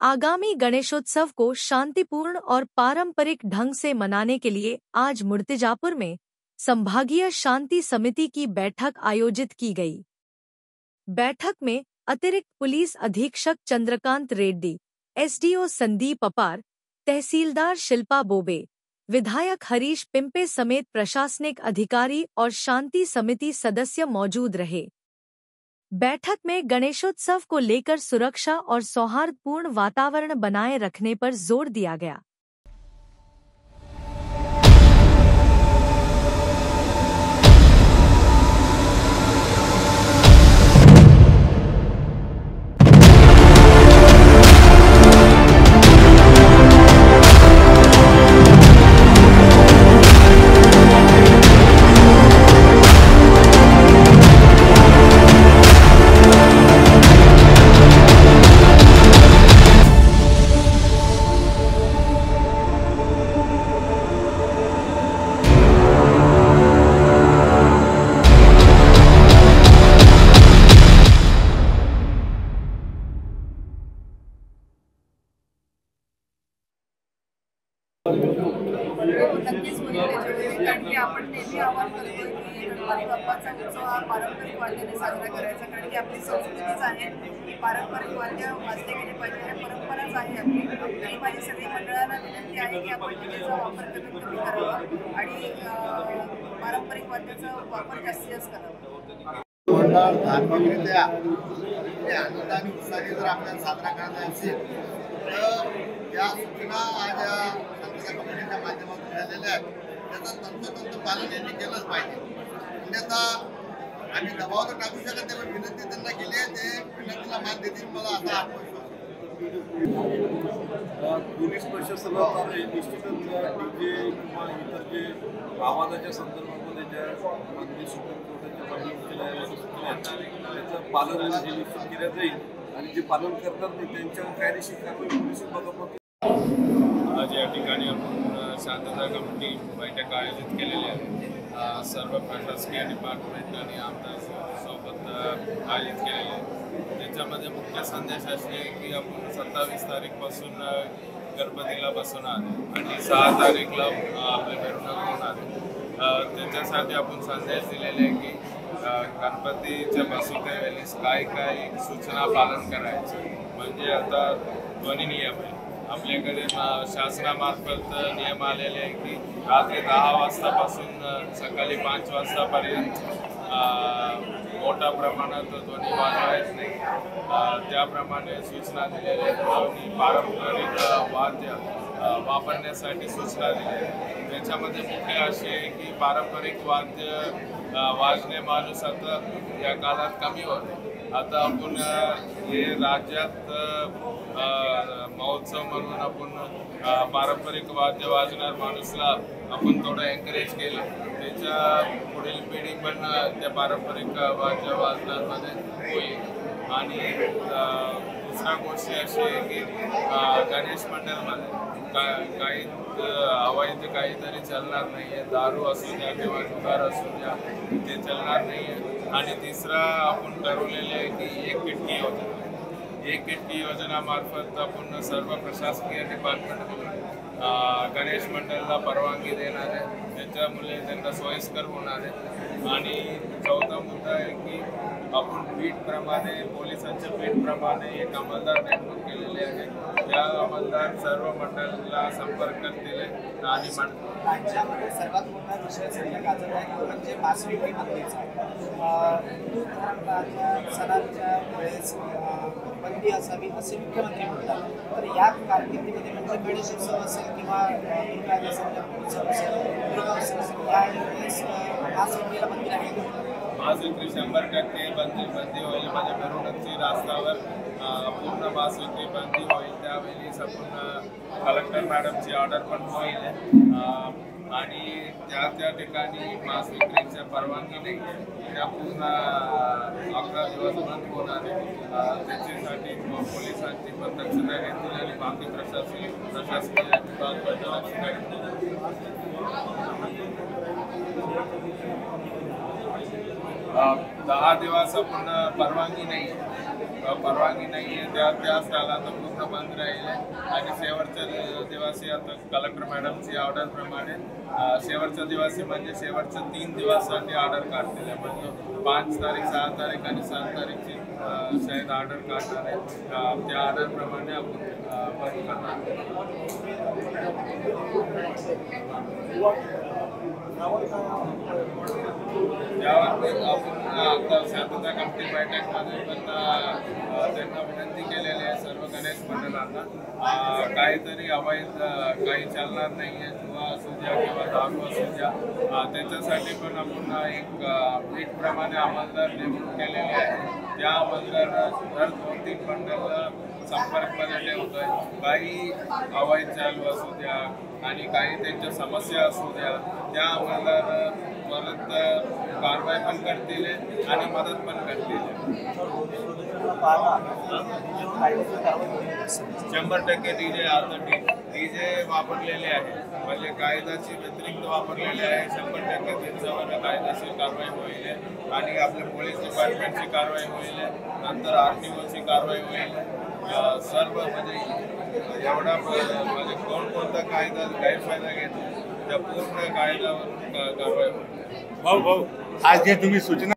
आगामी गणेशोत्सव को शांतिपूर्ण और पारंपरिक ढंग से मनाने के लिए आज मुर्तिजापुर में संभागीय शांति समिति की बैठक आयोजित की गई। बैठक में अतिरिक्त पुलिस अधीक्षक चंद्रकांत रेड्डी, एसडीओ संदीप अपार, तहसीलदार शिल्पा बोबे, विधायक हरीश पिंपे समेत प्रशासनिक अधिकारी और शांति समिति सदस्य मौजूद रहे। बैठक में गणेशोत्सव को लेकर सुरक्षा और सौहार्दपूर्ण वातावरण बनाए रखने पर जोर दिया गया। नक्कीच होईल त्याच्यामध्ये, कारण की आपण नेहमी आवाहन करतो की गणपती बाप्पाचा उत्सव हा पारंपरिक वाद्याने साजरा करायचा, कारण की आपली संस्कृतीच आहे की पारंपरिक वाद्य वाजले गेले पाहिजे, या परंपराच आहे आपली. तरी माझी सगळी मंडळांना विनंती आहे की आपण डीजेचा वापर कमीत कमी करावा आणि पारंपरिक वाद्याचा वापर जास्तीत जास्त करावा. मंडळ धार्मिकरित्या आनंद आणि उत्साहाने जर आपल्याला साजरा करायचा असेल तर त्या सूचना आज संघटना कमिटीच्या माध्यमातून दिलेल्या आहेत, त्याचं तंतोतंत पालन यांनी केलंच पाहिजे. अन्यथा आम्ही दबाव तर टाकू शकत नाही, पण विनंती त्यांना केली आहे, ते विनंतीला मान देतील मला असा आत्मविश्वास. पोलीस प्रशासनाद्वारे निश्चितच डीजे किंवा इतर जे आवाजाच्या संदर्भामध्ये ज्या माननीय सुप्रीम कोर्टाच्या मागणी उच्च न्यायालयाने सूचना आहेत त्याचं पालन हे निश्चित केलं जाईल आणि जे पालन करतात नाही त्यांच्यावर कायदेशीर कारवाई पोलीस विभागाकडून. आज या ठिकाणी आपण शांतता कमिटी बैठक आयोजित केलेली आहे. सर्व प्रशासकीय डिपार्टमेंट आणि आमदार सोबत आयोजित केलेले आहे. त्याच्यामध्ये मुख्य संदेश असे आहे की आपण 27 तारीखपासून गणपतीला बसवणार आणि 6 तारीखला आपल्या मिरवणूक होणार. त्याच्यासाठी आपण संदेश दिलेले आहे की गणपतीच्या बसवतेवेळी काय सूचना पालन करायचं. म्हणजे आता ध्वनी नियम आहे आपल्याकडे, शासनामार्फत नियम आलेले आहे की रात्री 10 वाजतापासून सकाळी 5 वाजतापर्यंत मोठ्या प्रमाणात ध्वनी वाजवायच नाही. त्याप्रमाणे सूचना दिलेल्या आहेत आणि पारंपरिक वाद्य वापरण्यासाठी सूचना दिलेल्या आहेत. त्याच्यामध्ये मुख्य असे आहे की पारंपरिक वाद्य वाजणे माणूस आता या काळात कमी होते. आता आपण हे राज्यात महोत्सव म्हणून आपण पारंपरिक वाद्य वाजणार माणूसला आपण थोडं एनकरेज केलं, त्याच्या पुढील पिढी पण त्या पारंपरिक वाद्य वाजनामध्ये होईल. आणि दुसरा गोष्ट अशी आहे की गणेश मंडळमध्ये काही अवैध काहीतरी चालणार नाही आहे. दारू असू द्या किंवा जुगार असू द्या ते चालणार नाही आहे. आणि तिसरा आपण ठरवलेले आहे की एक खिडकी योजना. एक खिडकी योजनामार्फत आपण सर्व प्रशासकीय डिपार्टमेंट गणेश मंडळाला परवानगी देणार आहे, त्याच्यामुळे त्यांना सोयीस्कर होणार आहे. आणि चौथा मुद्दा आहे की आपण बीटप्रमाणे पोलिसांच्या बीटप्रमाणे एक अंमलदार नेमणूक केलेले आहे. या अंमलदार सर्व मंडळाला संपर्क करतील आणि राज्यामध्ये सर्वात मोठा विषय सध्या गाजत आहे म्हणजे मास विक्री बंदीचा. सणांच्या वेळेस बंदी असावी असे मुख्यमंत्री म्हणतात. तर या कारकिर्दीमध्ये म्हणजे गणेशोत्सव असेल किंवा दुर्गा उत्सव असेल, दुर्गा उत्सव असेल, या वेळेस मास विक्रीला बंदी राहील. मास विक्री 100% बंदी होईल. माझ्या मिरवणुकीची रस्त्यावर पूर्ण मास विक्री बंदी होईल. त्यावेळी आपण कलेक्टर मॅडमची ऑर्डर पण होईल आणि त्या ठिकाणी मास विक्रीच्या परवानगी नाही आहे, त्या पूर्ण 11 दिवस बंद होणार आहे. त्याच्यासाठी पोलिसांची पण दक्षता घेतली आणि बाकी प्रशासकीय विभाग लक्ष घेतली. 10 दिवस आपण परवानगी नाही. परवानगी नाही आहे त्या स्थळात पूर्ण बंद राहील आणि शेवटच्या दिवशी आता कलेक्टर मॅडमची ऑर्डरप्रमाणे शेवटच्या दिवशी म्हणजे शेवटच्या 3 दिवसांनी ऑर्डर काढलेली आहे. म्हणजे 5 तारीख 6 तारीख आणि 7 तारीखची शायद ऑर्डर काढणार आहे. त्या ऑर्डरप्रमाणे आपण बंद करणार. यावर आपण आता शांतता कमिटी बैठकमध्ये पण त्यांना विनंती केलेली आहे सर्व गणेश मंडळांना काहीतरी अवैध काही चालणार नाही आहे किंवा असू द्या किंवा दारू असू द्या त्याच्यासाठी पण आपण एक वीटप्रमाणे अंमलदार नेमणूक केलेली आहे. त्या अंमलदार दर 2-3 मंडळ संपर्कमध्ये ठेवतोय. काही अवैध चालू असू द्या आणि काही त्यांच्या समस्या असू द्या त्या अंमलदार परत कारवाई पण करतील आणि मदत पण करतील. 100% डीजे आता डीजे वापरलेले आहे म्हणजे कायद्याची व्यतिरिक्त वापरलेले आहे. 100% त्यांच्यावर कायदेशीर कारवाई होईल आणि आपल्या पोलीस डिपार्टमेंटची कारवाई होईल. नंतर RTOची कारवाई होईल. सर्व म्हणजे एवढा म्हणजे कोणकोणता कायदा गैरफायदा घेतो त्या पूर्ण कायद्यावर कारवाई होईल. भाऊ आज जे तुम्ही सूचना